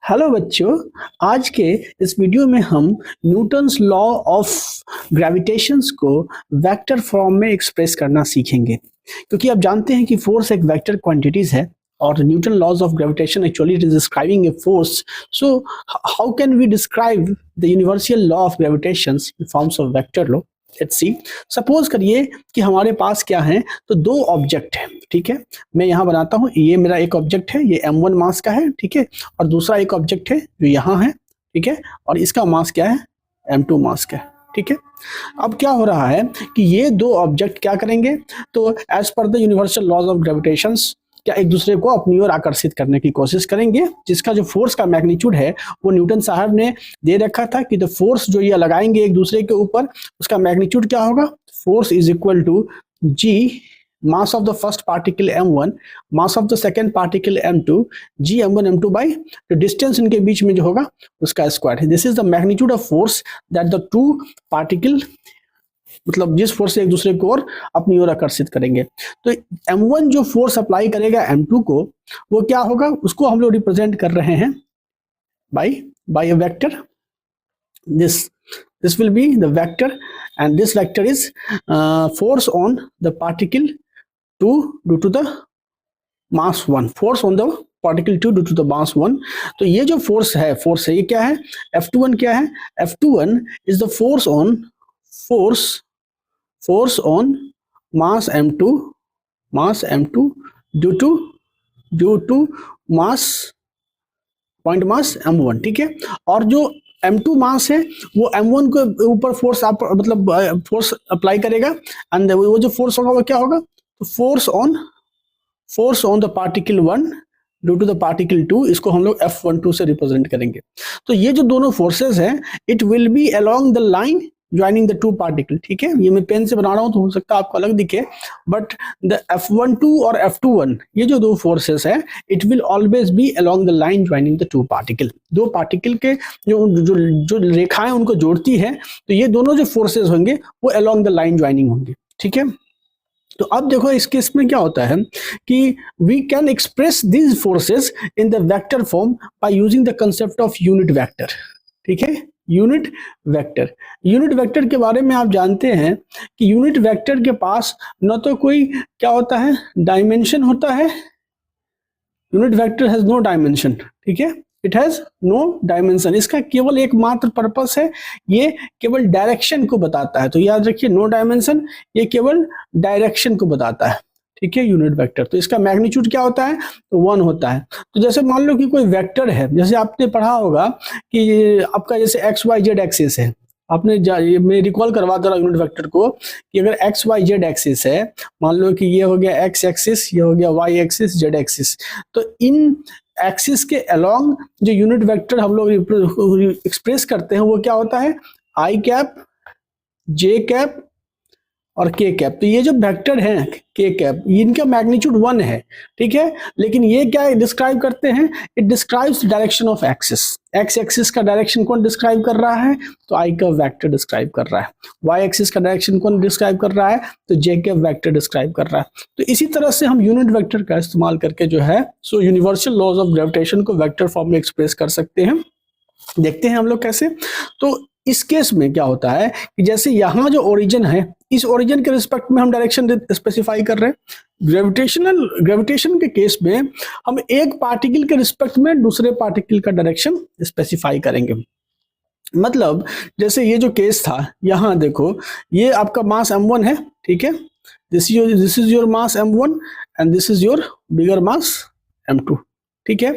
Hello बच्चों, आज के इस वीडियो में हम न्यूटन्स लॉ ऑफ ग्रेविटेशंस को वेक्टर फॉर्म में एक्सप्रेस करना सीखेंगे। क्योंकि आप जानते हैं कि फोर्स एक वेक्टर क्वांटिटीज है और Newton laws of gravitation actually it is describing a force. So how can we describe the universal law of gravitation in forms of vector law? Let's see. Suppose करिए कि हमारे पास क्या है, तो दो ऑब्जेक्ट है। ठीक है, मैं यहाँ बनाता हूँ, ये मेरा एक ऑब्जेक्ट है, ये m1 मास का है। ठीक है, और दूसरा एक ऑब्जेक्ट है जो यहाँ है। ठीक है, और इसका मास क्या है, m2 मास का है। ठीक है, अब क्या हो रहा है कि ये दो ऑब्जेक्ट क्या करेंगे, तो as per the universal laws of gravitation क्या एक दूसरे को अपनी ओर आकर्षित करने की कोशिश करेंगे, जिसका जो फोर्स का मैग्नीट्यूड है वो न्यूटन साहब ने दे रखा था कि द फोर्स जो ये लगाएंगे एक दूसरे के ऊपर, उसका मैग्नीट्यूड क्या होगा, force is equal to G mass of the first particle m1 mass of the second particle m2 g m1 m2 by the distance इनके बीच में जो होगा उसका स्क्वायर है। This is the magnitude of force that the two particle, मतलब जिस force से एक दूसरे को और अपनी ओर आकर्षित करेंगे। तो m1 जो फोर्स अप्लाई करेगा m2 को, वो क्या होगा, उसको हम लोग रिप्रेजेंट कर रहे हैं by a vector. this will be the vector and this vector is force on the particle 2 due to the mass 1, force on the particle 2 due to the mass 1। तो ये जो फोर्स है ये क्या है, F21 क्या है, F21 is the force on mass m2 due to mass point mass m1। ठीक है, और जो m2 मास है वो m1 के ऊपर फोर्स मतलब फोर्स अप्लाई करेगा, एंड वो जो फोर्स होगा वो क्या होगा, तो force on the particle 1 due to the particle 2, इसको हम लोग F12 से रिप्रेजेंट करेंगे। तो ये जो दोनों फोर्सेस हैं, it will be along the line joining the two particle. ठीक है, ये मैं पेन से बना रहा हूं तो हो सकता है आपको अलग दिखे, बट द F12 और F21 ये जो दो फोर्सेस है, it will always be along the line joining the two particle. दो पार्टिकल के जो रेखाएं उनको जोड़ती है, तो ये दोनों जो फोर्सेस होंगे वो अलोंग द लाइन ज्वाइनिंग होंगे। ठीक है, तो अब देखो इस केस में क्या होता है कि we can express these forces in the vector form by using the concept of unit vector. ठीक है, यूनिट वेक्टर के बारे में आप जानते हैं कि यूनिट वेक्टर के पास न तो कोई क्या होता है, डायमेंशन होता है। Unit vector has no dimension. ठीक है, इट हैज नो डायमेंशन। इसका केवल एकमात्र पर्पस है, ये केवल डायरेक्शन को बताता है। तो याद रखिए, नो डायमेंशन, ये केवल डायरेक्शन को बताता है। ठीक है, यूनिट वेक्टर। तो इसका मैग्नीट्यूड क्या होता है, तो 1 होता है। तो जैसे मान लो कि कोई वेक्टर है, जैसे आपने पढ़ा होगा कि आपका जैसे एक्स वाई जेड एक्सिस है, आपने मैं रिकॉल करवा दे रहा यूनिट वेक्टर को कि अगर एक्स वाई जेड एक्सिस है, मान लो कि ये हो गया एक्स एक्सिस, ये हो गया वाई एक्सिस, जेड एक्सिस, तो इन एक्सिस के अलोंग जो यूनिट वेक्टर हम लोग एक्सप्रेस करते हैं वो क्या होता है, आई कैप, जे कैप और के कैप। तो ये जो वेक्टर है के कैप, इनका मैग्नीट्यूड 1 है। ठीक है, लेकिन ये क्या डिस्क्राइब करते हैं, it describes direction of axis. X axis का डायरेक्शन कौन डिस्क्राइब कर रहा है, तो आई का वेक्टर डिस्क्राइब कर रहा है। वाई एक्सिस का डायरेक्शन कौन डिस्क्राइब कर रहा है, तो जे के वेक्टर डिस्क्राइब कर रहा है। तो इसी तरह से हम यूनिट वेक्टर का इस्तेमाल करके जो है सो यूनिवर्सल लॉज ऑफ ग्रेविटेशन को वेक्टर फॉर्म में एक्सप्रेस कर सकते हैं। देखते हैं हम लोग कैसे। तो इस केस में क्या होता है कि जैसे यहाँ जो ओरिजिन है, इस ओरिजिन के रिस्पेक्ट में हम डायरेक्शन स्पेसिफाई कर रहे हैं। ग्रेविटेशन के केस में हम एक पार्टिकल के रिस्पेक्ट में दूसरे पार्टिकल का डायरेक्शन स्पेसिफाई करेंगे। मतलब जैसे ये जो केस था, यहाँ देखो, ये आपका मास m1 है। ठीक है, this is your mass m1 and this is your bigger mass m2। ठीक है,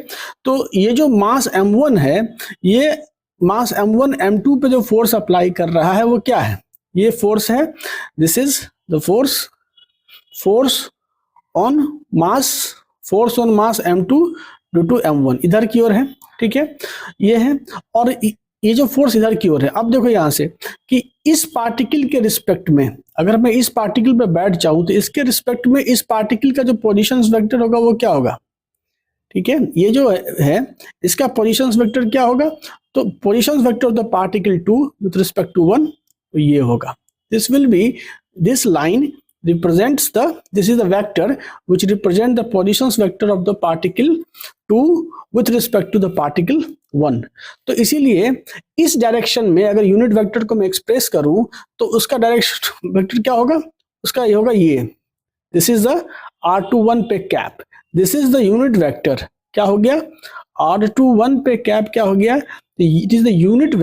तो ये जो मास m1 है, ये मास m1 m2 पे जो फोर्स अप्लाई कर रहा है वो क्या है, ये फोर्स है, this is the force on mass m2 due to m1, इधर की ओर है। ठीक है, ये है, और ये जो फोर्स इधर की ओर है। अब देखो यहाँ से कि इस पार्टिकल के रिस्पेक्ट में अगर मैं इस पार्टिकल पे बैठ जाऊं, तो इसके रिस्पेक्ट में इस पार्टिकल का जो पोजीशन वेक्टर होगा वो क्या होगा। ठीक है, ये जो है इसका पोजीशंस वेक्टर क्या होगा, तो positions vector of the particle 2 with respect to 1, तो ये होगा, this will be, this line represents this is the vector which represent the positions vector of the particle 2 with respect to the particle 1। तो इसीलिए इस direction में अगर unit vector को मैं एक्सप्रेस करूं तो उसका डायरेक्शन वेक्टर क्या होगा, उसका ये होगा ये, दिस इज द r21 पे cap, this is the unit vector, क्या हो गया r21 पे कैप क्या हो गया, it is the unit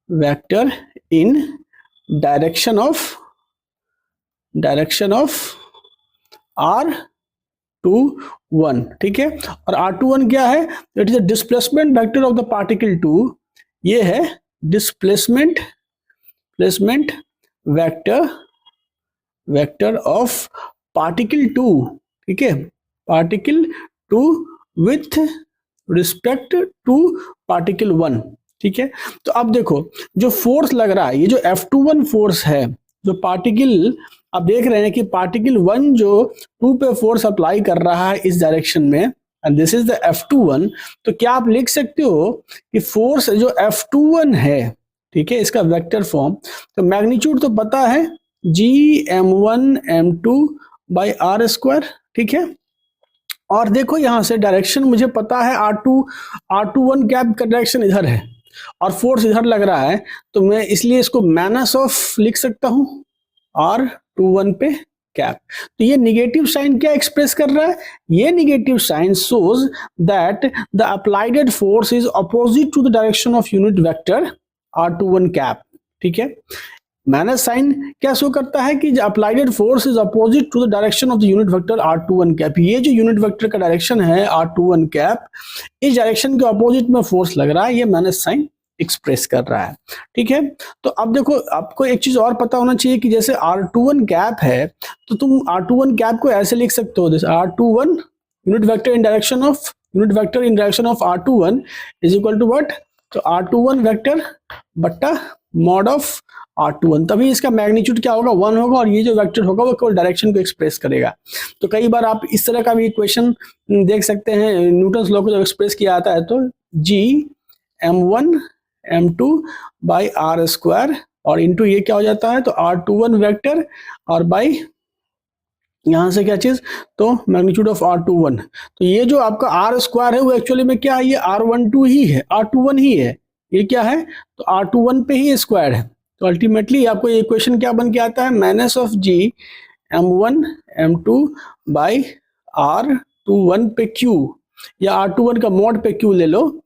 vector in direction of r21, ठीक है। और r21 क्या है, it is the displacement vector of the particle 2, ये है डिस्प्लेसमेंट वेक्टर ऑफ पार्टिकल 2, ठीक है, particle 2 with respect to particle 1, ठीक है। तो अब देखो जो फोर्स लग रहा है, ये जो F21 फोर्स है, जो पार्टिकल आप देख रहे हैं कि पार्टिकल 1 जो 2 पे फोर्स अप्लाई कर रहा है इस डायरेक्शन में, and this is the F21, तो क्या आप लिख सकते हो कि फोर्स जो F21 है, ठीक है, इसका वेक्टर फॉर्म, तो मैग्नीट्यूड तो पता है Gm1m2 बाई आर स्क्वायर, ठीक है। और देखो यहां से डायरेक्शन मुझे पता है R21 कैप का डायरेक्शन इधर है और फोर्स इधर लग रहा है, तो मैं इसलिए इसको माइनस ऑफ लिख सकता हूं R21 पे कैप। तो ये निगेटिव साइन क्या एक्सप्रेस कर रहा है, ये negative sign shows that the applied force is opposite to the direction of unit vector R21 cap, ठीक है। माइनस साइन क्या शो करता है कि applied force is opposite to the direction of the unit vector R21 cap, ये जो unit vector का direction है R21 कैप, इस डायरेक्शन के अपोजिट में फोर्स लग रहा है, ये माइनस साइन एक्सप्रेस कर रहा है, ठीक है। तो अब देखो आपको एक चीज और पता होना चाहिए कि जैसे R21 कैप है तो तुम R21 कैप को ऐसे लिख सकते हो, जैसे R21 unit vector in direction of R21 is equal to what, तो R21 वेक्टर बट्टा मॉड ऑफ R21, तभी इसका मैग्नीट्यूड क्या होगा 1 होगा, और ये जो वेक्टर होगा वो केवल डायरेक्शन को एक्सप्रेस करेगा। तो कई बार आप इस तरह का भी इक्वेशन देख सकते हैं, न्यूटन्स लॉ को जब एक्सप्रेस किया जाता है तो Gm1m2 बाई आर स्क्वायर और इंटू ये क्या हो जाता है, तो R21 वेक्टर और बाई यहां से क्या चीज, तो मैग्नीट्यूड ऑफ R21। तो ये जो आपका आर स्क्वायर है वो एक्चुअली में क्या है, ये R12 ही है, R21 ही है, ये क्या है, तो R21 पे ही स्क्वायर है। तो अल्टीमेटली आपको ये इक्वेशन क्या बन के आता है, minus of Gm1m2 by R21 पे Q, या R21 का मॉड पे Q ले लो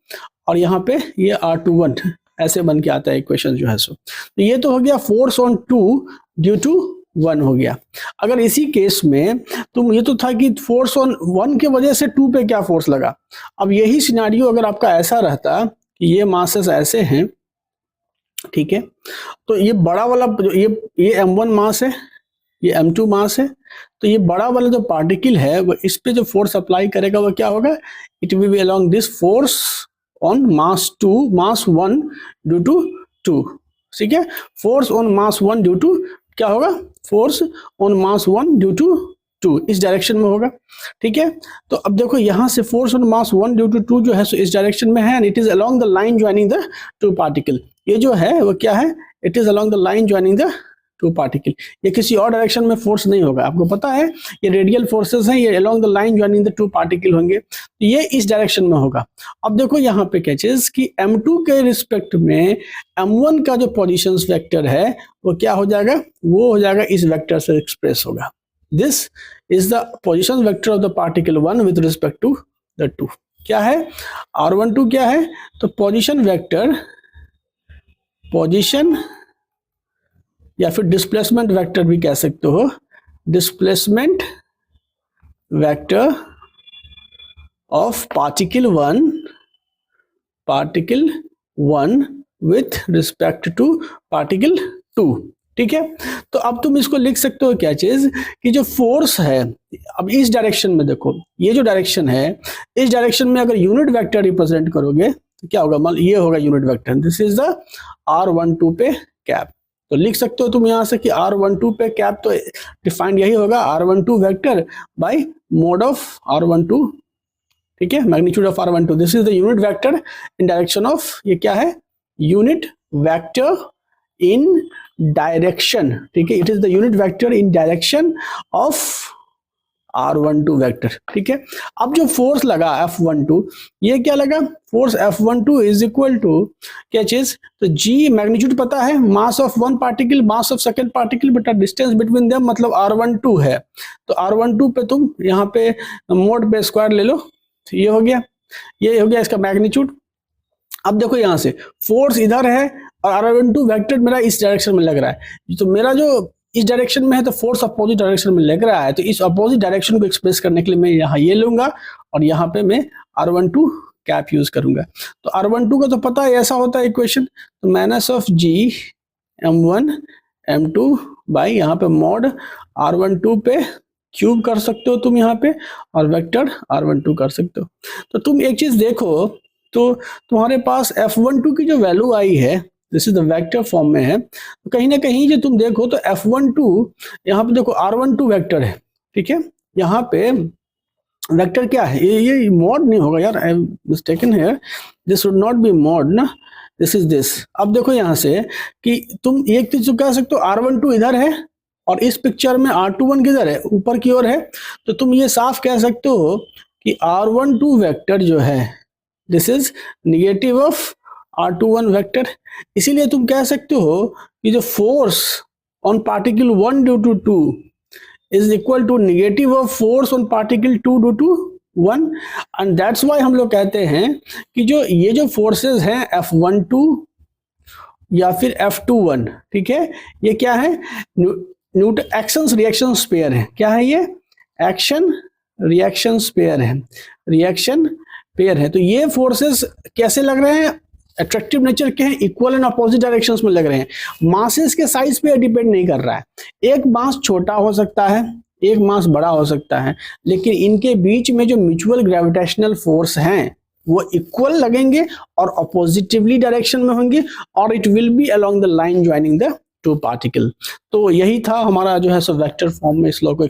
और यहाँ पे ये R21 ऐसे बन के आता है इक्वेशन जो है सो। तो ये तो हो गया फोर्स ऑन 2 ड्यू टू 1 हो गया। अगर इसी केस में तुम, ये तो था कि फोर्स ऑन 1 के वजह से 2 पे क्या फोर्स लगा, अब यही सिनारियो अगर आपका ऐसा रहता कि ये मासेस ऐसे हैं, ठीक है, तो ये बड़ा वाला ये M1 मास है, ये M2 मास है, तो ये बड़ा वाला जो पार्टिकल है वो इस पे जो फोर्स अप्लाई करेगा वो क्या होगा, it will be along this force on mass 1 due to 2, ठीक है, force on mass 1 due to क्या होगा, force on mass 1 due to 2 इस डायरेक्शन में होगा, ठीक है। तो अब देखो यहाँ से force on mass 1 due to 2 जो है सो इस डायरेक्शन में है, and it is along the line joining the 2 particle, ये जो है वो क्या है, it is along the line joining the 2 particle, ये किसी और डायरेक्शन में फोर्स नहीं होगा, आपको पता है ये रेडियल फोर्सेस हैं, ये along the line joining the 2 particle होंगे, तो ये इस डायरेक्शन में होगा। अब देखो यहाँ पे क्या चीज कि M2 के रिस्पेक्ट में M1 का जो पोजीशंस वेक्टर है वो क्या हो जाएगा, वो हो जाएगा इस वेक्टर से एक्सप्रेस होगा, this is the position vector of the particle 1 with respect to the 2, क्या है R12 क्या है, तो पोजीशन वेक्टर, पोजीशन या फिर डिस्प्लेसमेंट वेक्टर भी कह सकते हो, displacement vector of particle 1 with respect to particle 2, ठीक है। तो अब तुम इसको लिख सकते हो क्या चीज कि जो फोर्स है, अब इस डायरेक्शन में देखो, ये जो डायरेक्शन है इस डायरेक्शन में अगर यूनिट वेक्टर रिप्रेजेंट करोगे तो क्या होगा, मान ये होगा unit vector, this is the R12 पे कैप, तो लिख सकते हो तुम यहां से कि R12 पे कैप तो डिफाइंड यही होगा R12 vector by mode of R12, ठीक है, magnitude of R12, this is the unit vector in direction of, ये क्या है, यूनिट वेक्टर इन डायरेक्शन, ठीक है, it is the unit vector in direction of r12 vector, ठीक है। अब जो फोर्स लगा F12, ये क्या लगा, force F12 is equal to क्या चीज, तो g मैग्नीट्यूड पता है, mass of one particle mass of second particle बटा डिस्टेंस बिटवीन देम, मतलब r12 है, तो r12 पे तुम यहाँ पे मोड पे स्क्वायर ले लो, तो ये हो गया, ये हो गया इसका मैग्नीट्यूड। अब देखो यहाँ से फोर्स इधर है और r12 वेक्टर मेरा इस डायरेक्शन में लग रहा है, तो मेरा जो इस डायरेक्शन में है तो फोर्स अपोजिट डायरेक्शन में लग रहा है, तो इस अपोजिट डायरेक्शन को एक्सप्रेस करने के लिए मैं यहाँ ये लूंगा और यहाँ पे मैं r12 कैप यूज करूंगा। तो r12 का तो पता है ऐसा होता है इक्वेशन, तो minus of g m1 m2 by यहाँ पे मॉड r12 पे क्यूब कर सकते हो तुम यहाँ पे और वेक्टर r12 कर सकते हो। तो तुम एक चीज देखो, तो तुम्हारे पास F12 की जो वैल्यू आई है, this is the vector form में है, तो कहीं ना कहीं जो तुम देखो तो F12 यहाँ पे देखो r12 वेक्टर है, ठीक है, यहाँ पे वेक्टर क्या है, ये मॉड नहीं होगा यार, I am mistaken here, this would not be mod ना, दिस इज दिस। अब देखो यहाँ से कि तुम एक चीज कह सकते हो r12 इधर है और इस पिक्चर में r21 किधर है, ऊपर की ओर है, तो तुम ये साफ कह सकते हो कि r12 वेक्टर जो है this is negative of r21 vector. इसीलिए तुम कह सकते हो कि जो force on particle 1 due to 2 is equal to negative of force on particle 2 due to 1, and that's why हम लोग कहते हैं कि जो ये जो फोर्सेस हैं F12 या फिर F21, ठीक है, ये क्या है, न्यूटन एक्शन रिएक्शन पेयर है, क्या है ये, एक्शन रिएक्शन पेयर है, रिएक्शन पेयर है। तो ये फोर्सेस कैसे लग रहे हैं, अट्रैक्टिव नेचर के हैं, इक्वल एंड अपोजिट डायरेक्शंस में लग रहे हैं, मासेस के साइज पे डिपेंड नहीं कर रहा है, एक मास छोटा हो सकता है एक मास बड़ा हो सकता है, लेकिन इनके बीच में जो म्यूचुअल ग्रेविटेशनल फोर्स हैं वो इक्वल लगेंगे और अपोजिटिवली डायरेक्शन में होंगे और it will be along the line joining the two particle. तो यही था हमारा जो है सो वेक्टर फॉर्म में इस लॉ को